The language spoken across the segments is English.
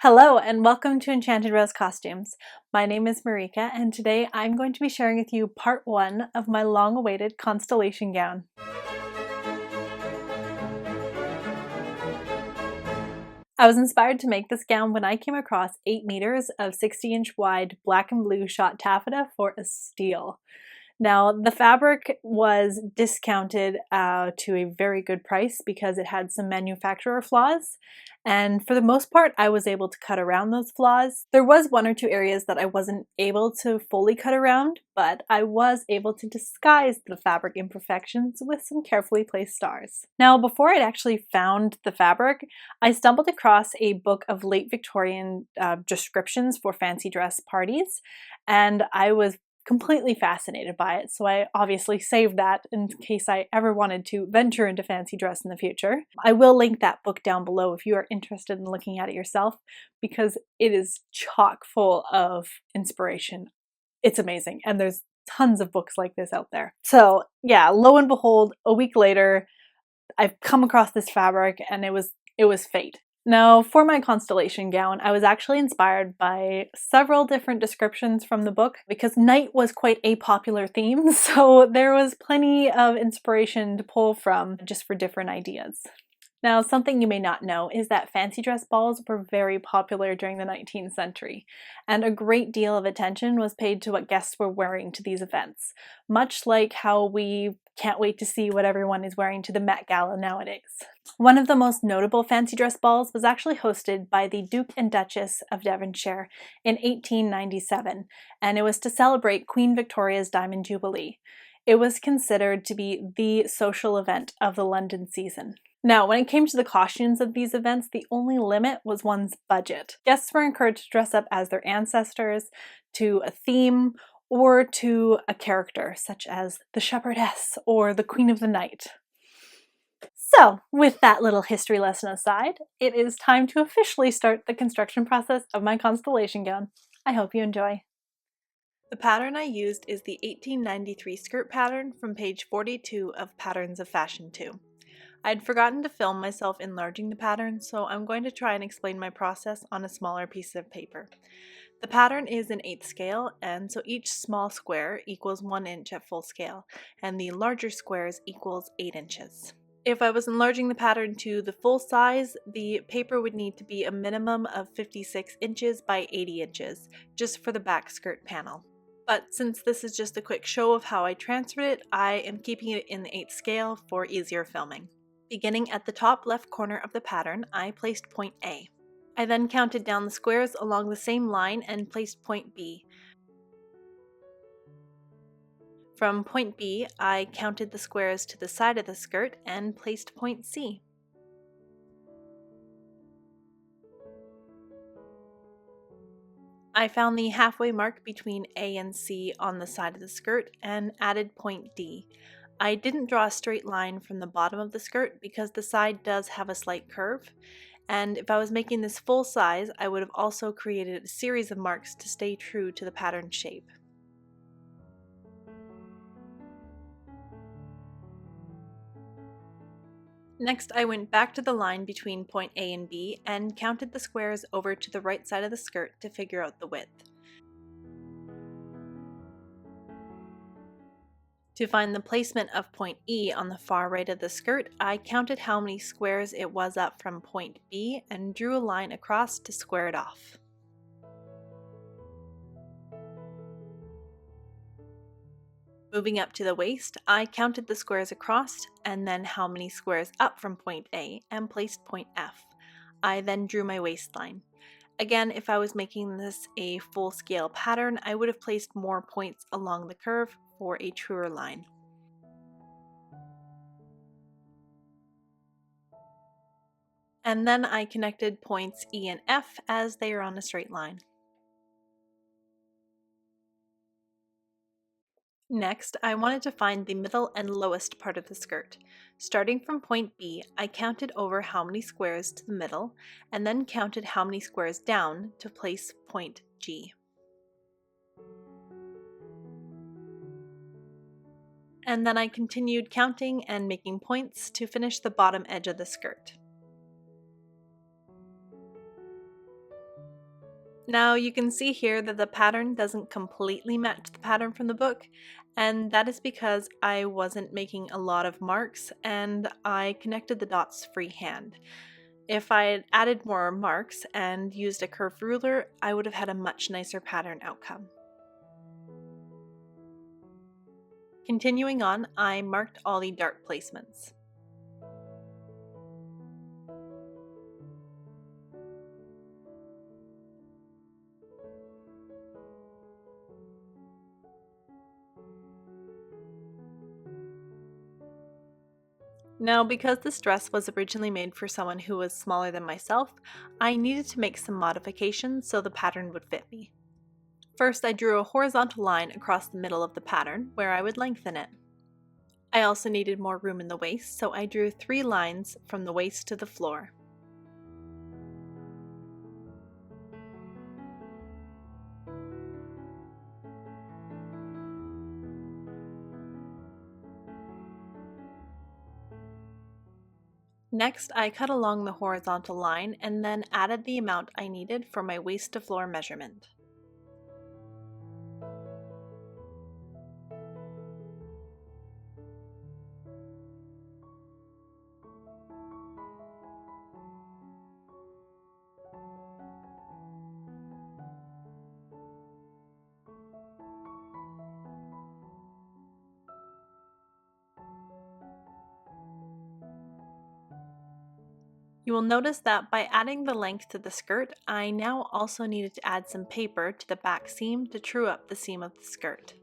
Hello and welcome to Enchanted Rose Costumes. My name is Marika and today I'm going to be sharing with you part 1 of my long-awaited Constellation Gown. I was inspired to make this gown when I came across 8 meters of 60-inch wide black and blue shot taffeta for a steal. Now, the fabric was discounted to a very good price because it had some manufacturer flaws, and for the most part, I was able to cut around those flaws. There was 1 or 2 areas that I wasn't able to fully cut around, but I was able to disguise the fabric imperfections with some carefully placed stars. Now, before I'd actually found the fabric, I stumbled across a book of late Victorian descriptions for fancy dress parties, and I was completely fascinated by it, so I obviously saved that in case I ever wanted to venture into fancy dress in the future. I will link that book down below if you are interested in looking at it yourself, because it is chock full of inspiration. It's amazing, and there's tons of books like this out there. So yeah, lo and behold, a week later, I've come across this fabric and it was fate. Now, for my Constellation gown, I was actually inspired by several different descriptions from the book because night was quite a popular theme, so there was plenty of inspiration to pull from just for different ideas. Now, something you may not know is that fancy dress balls were very popular during the 19th century, and a great deal of attention was paid to what guests were wearing to these events, much like how we can't wait to see what everyone is wearing to the Met Gala nowadays. One of the most notable fancy dress balls was actually hosted by the Duke and Duchess of Devonshire in 1897, and it was to celebrate Queen Victoria's Diamond Jubilee. It was considered to be the social event of the London season. Now, when it came to the costumes of these events, the only limit was one's budget. Guests were encouraged to dress up as their ancestors, to a theme, or to a character, such as the shepherdess or the queen of the night. So, with that little history lesson aside, it is time to officially start the construction process of my Constellation gown. I hope you enjoy. The pattern I used is the 1893 skirt pattern from page 42 of Patterns of Fashion 2. I'd forgotten to film myself enlarging the pattern, so I'm going to try and explain my process on a smaller piece of paper. The pattern is in 1/8 scale, and so each small square equals 1 inch at full scale, and the larger squares equals 8 inches. If I was enlarging the pattern to the full size, the paper would need to be a minimum of 56 inches by 80 inches, just for the back skirt panel. But since this is just a quick show of how I transferred it, I am keeping it in the 1/8 scale for easier filming. Beginning at the top left corner of the pattern, I placed point A. I then counted down the squares along the same line and placed point B. From point B, I counted the squares to the side of the skirt and placed point C. I found the halfway mark between A and C on the side of the skirt and added point D. I didn't draw a straight line from the bottom of the skirt because the side does have a slight curve, and if I was making this full size, I would have also created a series of marks to stay true to the pattern shape. Next, I went back to the line between point A and B and counted the squares over to the right side of the skirt to figure out the width. To find the placement of point E on the far right of the skirt, I counted how many squares it was up from point B and drew a line across to square it off. Moving up to the waist, I counted the squares across and then how many squares up from point A and placed point F. I then drew my waistline. Again, if I was making this a full-scale pattern, I would have placed more points along the curve for a truer line. And then I connected points E and F as they are on a straight line. Next, I wanted to find the middle and lowest part of the skirt. Starting from point B, I counted over how many squares to the middle, and then counted how many squares down to place point G. And then I continued counting and making points to finish the bottom edge of the skirt. Now you can see here that the pattern doesn't completely match the pattern from the book, and that is because I wasn't making a lot of marks and I connected the dots freehand. If I had added more marks and used a curved ruler, I would have had a much nicer pattern outcome. Continuing on, I marked all the dart placements. Now, because this dress was originally made for someone who was smaller than myself, I needed to make some modifications so the pattern would fit me. First, I drew a horizontal line across the middle of the pattern where I would lengthen it. I also needed more room in the waist, so I drew 3 lines from the waist to the floor. Next, I cut along the horizontal line and then added the amount I needed for my waist to floor measurement. You will notice that by adding the length to the skirt, I now also needed to add some paper to the back seam to true up the seam of the skirt.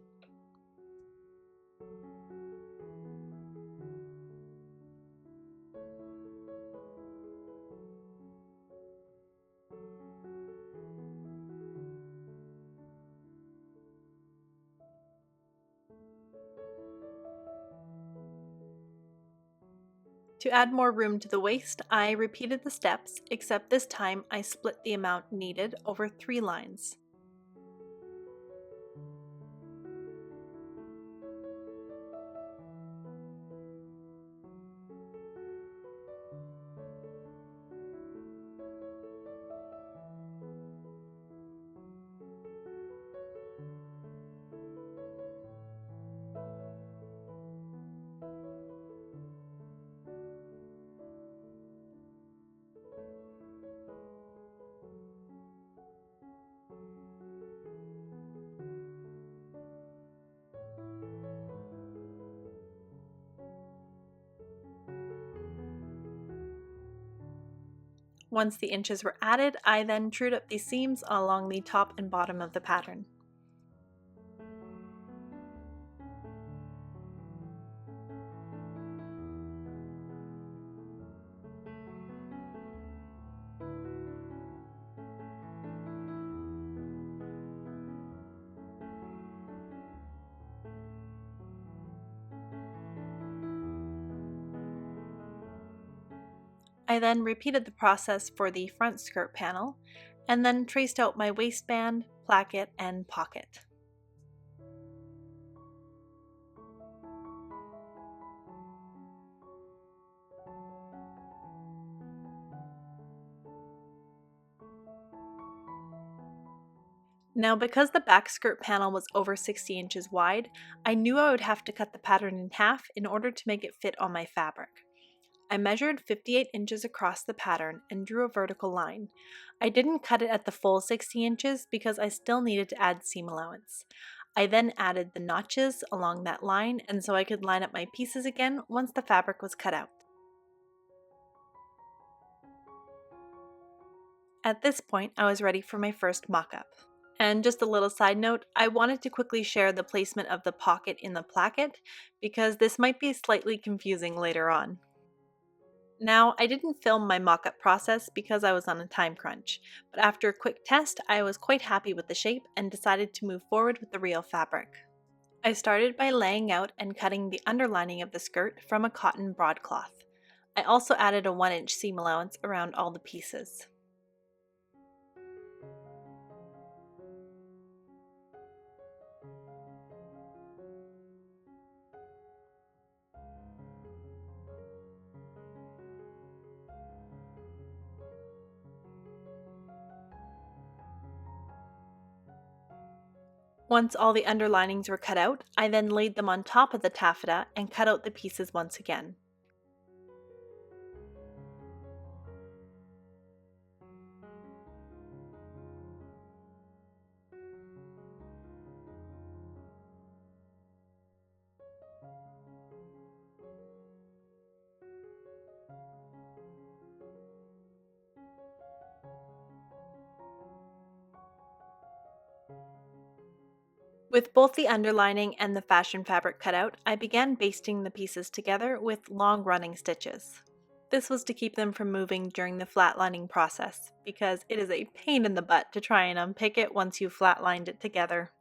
To add more room to the waist, I repeated the steps, except this time I split the amount needed over 3 lines. Once the inches were added, I then trued up the seams along the top and bottom of the pattern. I then repeated the process for the front skirt panel, and then traced out my waistband, placket, and pocket. Now, because the back skirt panel was over 60 inches wide, I knew I would have to cut the pattern in half in order to make it fit on my fabric. I measured 58 inches across the pattern and drew a vertical line. I didn't cut it at the full 60 inches because I still needed to add seam allowance. I then added the notches along that line and so I could line up my pieces again once the fabric was cut out. At this point, I was ready for my first mock-up. And just a little side note, I wanted to quickly share the placement of the pocket in the placket because this might be slightly confusing later on. Now, I didn't film my mock-up process because I was on a time crunch, but after a quick test, I was quite happy with the shape and decided to move forward with the real fabric. I started by laying out and cutting the underlining of the skirt from a cotton broadcloth. I also added a 1-inch seam allowance around all the pieces. Once all the underlinings were cut out, I then laid them on top of the taffeta and cut out the pieces once again. With both the underlining and the fashion fabric cut out, I began basting the pieces together with long running stitches. This was to keep them from moving during the flatlining process, because it is a pain in the butt to try and unpick it once you've flatlined it together.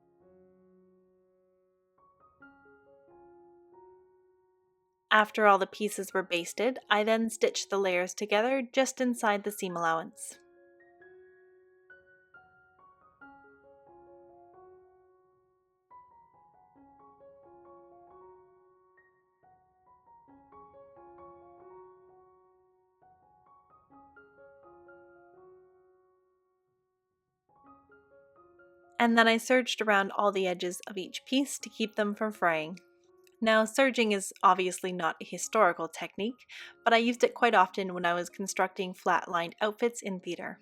After all the pieces were basted, I then stitched the layers together just inside the seam allowance. And then I serged around all the edges of each piece to keep them from fraying. Now, serging is obviously not a historical technique, but I used it quite often when I was constructing flat-lined outfits in theater.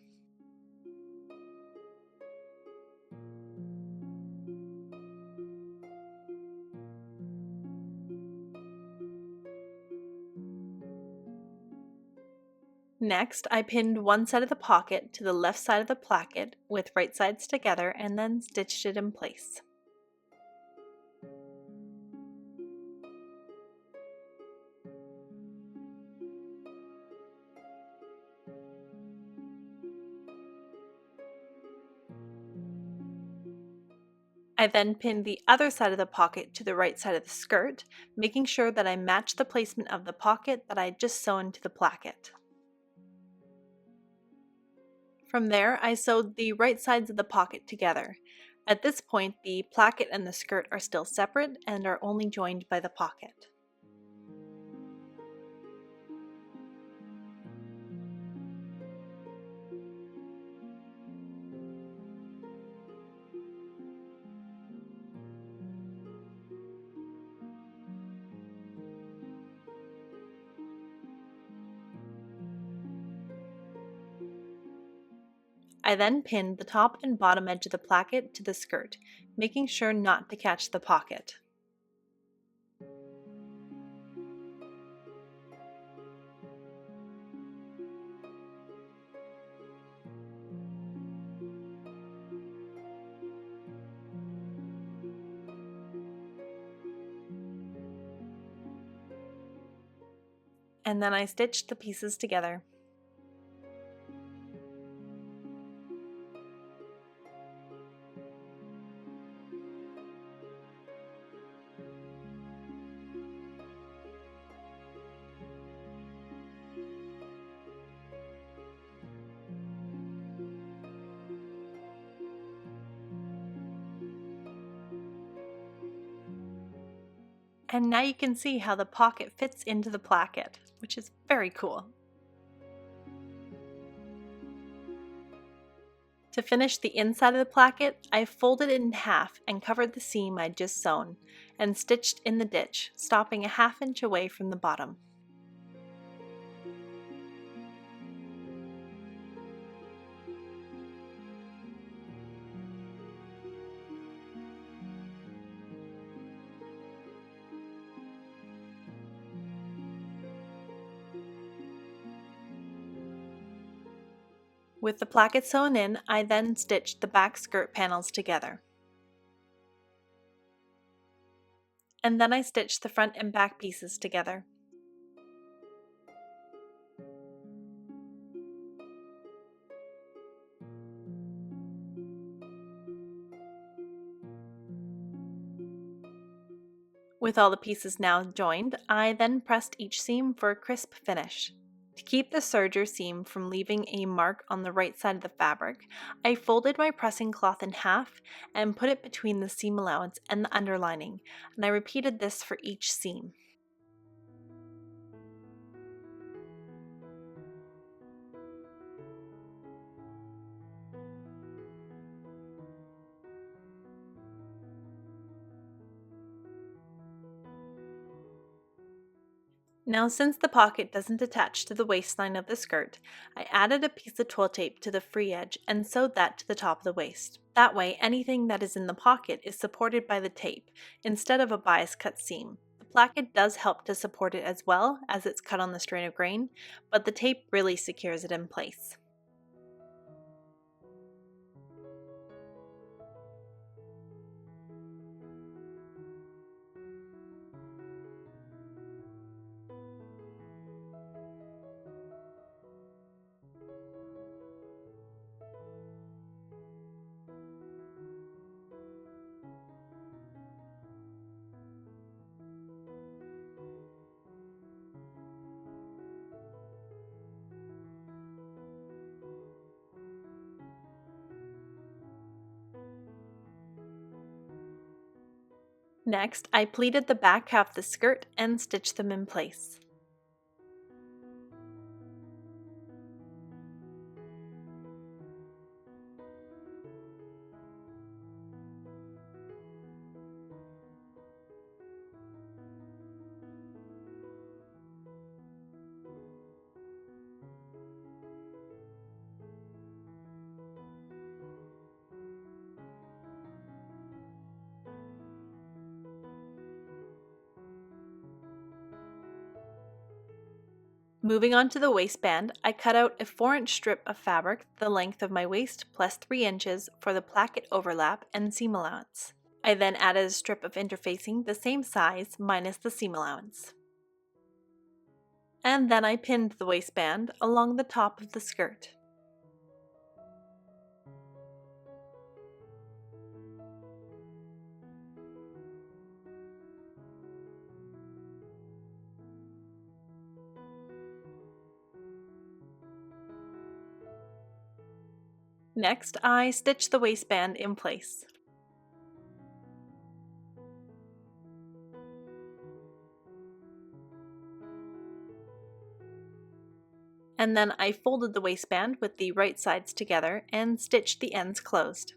Next, I pinned one side of the pocket to the left side of the placket with right sides together and then stitched it in place. I then pinned the other side of the pocket to the right side of the skirt, making sure that I matched the placement of the pocket that I had just sewn to the placket. From there, I sewed the right sides of the pocket together. At this point, the placket and the skirt are still separate and are only joined by the pocket. I then pinned the top and bottom edge of the placket to the skirt, making sure not to catch the pocket. And then I stitched the pieces together. And now you can see how the pocket fits into the placket, which is very cool. To finish the inside of the placket, I folded it in half and covered the seam I'd just sewn, and stitched in the ditch, stopping a ½ inch away from the bottom. With the placket sewn in, I then stitched the back skirt panels together. And then I stitched the front and back pieces together. With all the pieces now joined, I then pressed each seam for a crisp finish. To keep the serger seam from leaving a mark on the right side of the fabric, I folded my pressing cloth in half and put it between the seam allowance and the underlining, and I repeated this for each seam. Now, since the pocket doesn't attach to the waistline of the skirt, I added a piece of twill tape to the free edge and sewed that to the top of the waist. That way, anything that is in the pocket is supported by the tape, instead of a bias cut seam. The placket does help to support it as well, as it's cut on the strain of grain, but the tape really secures it in place. Next, I pleated the back half of the skirt and stitched them in place. Moving on to the waistband, I cut out a 4-inch strip of fabric the length of my waist plus 3 inches for the placket overlap and seam allowance. I then added a strip of interfacing the same size minus the seam allowance. And then I pinned the waistband along the top of the skirt. Next, I stitched the waistband in place. And then I folded the waistband with the right sides together and stitched the ends closed.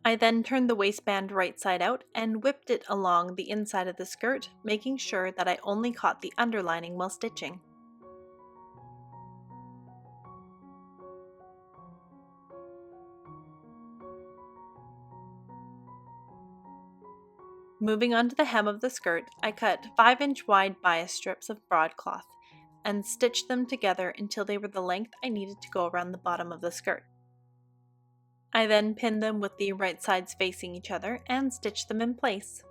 I then turned the waistband right side out and whipped it along the inside of the skirt, making sure that I only caught the underlining while stitching. Moving on to the hem of the skirt, I cut 5-inch wide bias strips of broadcloth and stitched them together until they were the length I needed to go around the bottom of the skirt. I then pinned them with the right sides facing each other and stitched them in place.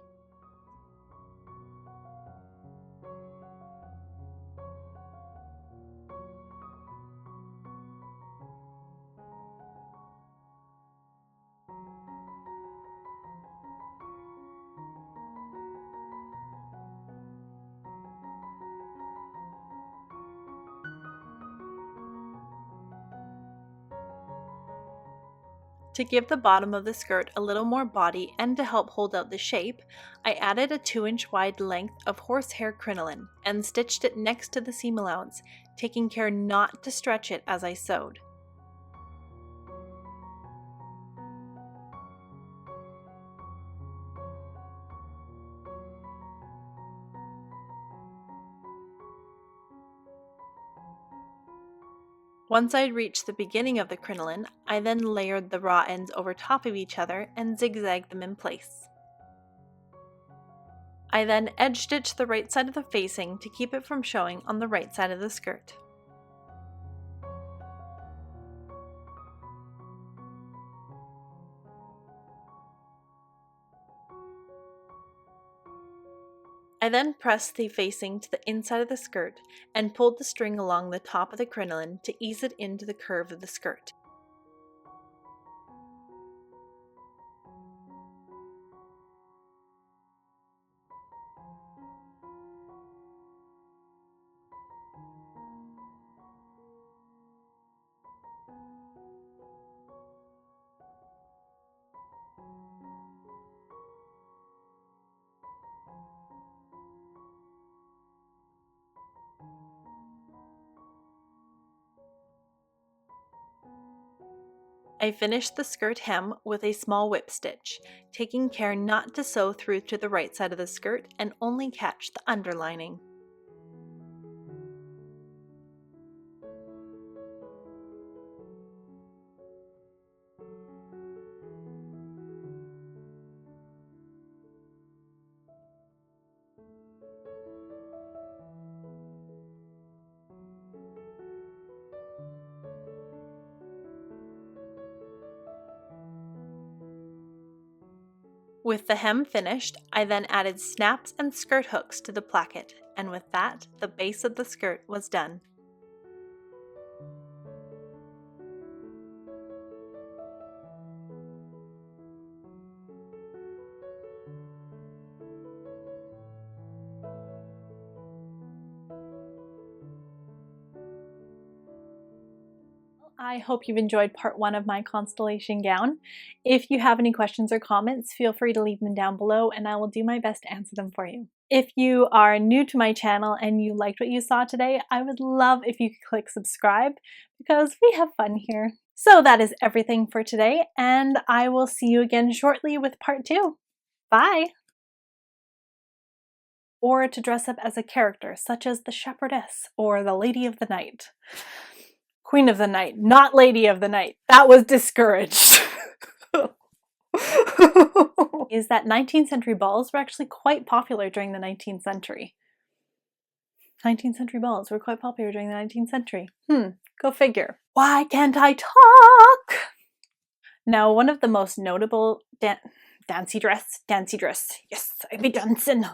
To give the bottom of the skirt a little more body and to help hold out the shape, I added a 2-inch wide length of horsehair crinoline and stitched it next to the seam allowance, taking care not to stretch it as I sewed. Once I'd reached the beginning of the crinoline, I then layered the raw ends over top of each other and zigzagged them in place. I then edge stitched the right side of the facing to keep it from showing on the right side of the skirt. I then pressed the facing to the inside of the skirt and pulled the string along the top of the crinoline to ease it into the curve of the skirt. I finished the skirt hem with a small whip stitch, taking care not to sew through to the right side of the skirt and only catch the underlining. With the hem finished, I then added snaps and skirt hooks to the placket, and with that, the base of the skirt was done. I hope you've enjoyed part 1 of my Constellation gown. If you have any questions or comments, feel free to leave them down below and I will do my best to answer them for you. If you are new to my channel and you liked what you saw today, I would love if you could click subscribe because we have fun here. So that is everything for today, and I will see you again shortly with part 2. Bye! Or to dress up as a character such as the shepherdess or the lady of the night. Queen of the night, not lady of the night. That was discouraged. Is that 19th century balls were actually quite popular during the 19th century. 19th century balls were quite popular during the 19th century. Go figure. Why can't I talk? Now, one of the most notable dancy dress. Yes, I be dancing.